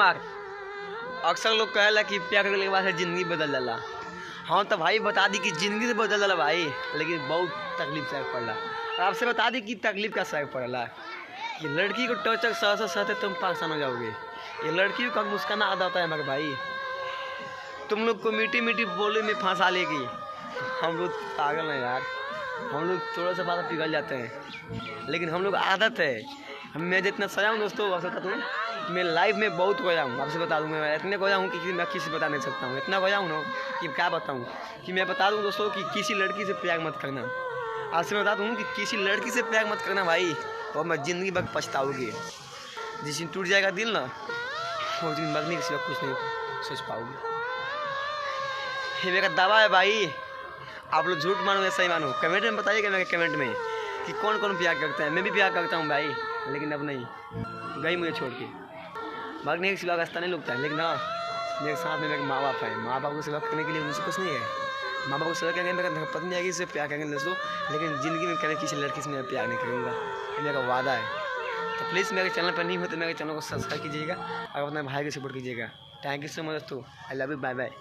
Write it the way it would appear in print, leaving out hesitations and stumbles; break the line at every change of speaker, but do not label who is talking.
मार। अक्सर लोग कहेला कि प्यार करने के बाद ज़िंदगी बदल जाला। हाँ तो भाई बता दी कि ज़िंदगी से बदल जाला भाई, लेकिन बहुत तकलीफ सहक पड़ला। आपसे बता दी कि तकलीफ का सहक पड़ला। ये लड़की को टच सहते सहते तुम परेशान हो जाओगे। ये लड़की को मुस्काना आदा होता है मगर भाई, तुम लोग को मीठी मीठी बोले में फंसा लेगी। हम लोग पागल हैं यार, हम लोग थोड़ा सा बात पिघल जाते हैं, लेकिन हम लोग आदत है। मैं जितना सजा हूँ दोस्तों, बता दूँ मैं लाइफ में बहुत खोया हूँ। आपसे बता दूँ मैं इतने खोया हूँ कि मैं किसी बता नहीं सकता हूँ। इतना खोया हूँ ना कि क्या बताऊँ, कि मैं बता दूँ दोस्तों कि किसी लड़की से प्यार मत करना। आपसे बता दूँ कि किसी लड़की से प्यार मत करना भाई, और मैं ज़िंदगी भर पछताओगे। जिस दिन टूट जाएगा दिल ना, उस दिन मरने के सिवा कुछ नहीं सोच पाओगे। ये मेरा दावा है भाई। आप लोग झूठ मानो या सही मानो, कमेंट में बताइएगा मेरे कमेंट में कि कौन कौन प्यार करता है। मैं भी प्यार करता हूँ भाई, लेकिन अब नहीं, गई मुझे छोड़ के। भागने के सिवा रास्ता नहीं लगता है, लेकिन हाँ मेरे साथ में मेरे माँ बाप है। माँ बाप को सेवा करने के लिए मुझे कुछ नहीं है। माँ बाप को सेवा करेंगे, मेरा पत्नी आएगी, इससे प्यार करेंगे दोस्तों, लेकिन ज़िंदगी में कभी किसी लड़की से मैं प्यार नहीं करूँगा। ये मेरा वादा है। तो प्लीज़ मेरे चैनल पर नहीं हो तो मेरे चैनल को सब्सक्राइब कीजिएगा और अपने भाई को सपोर्ट कीजिएगा। थैंक यू सो मच दोस्तों। I love you, bye bye.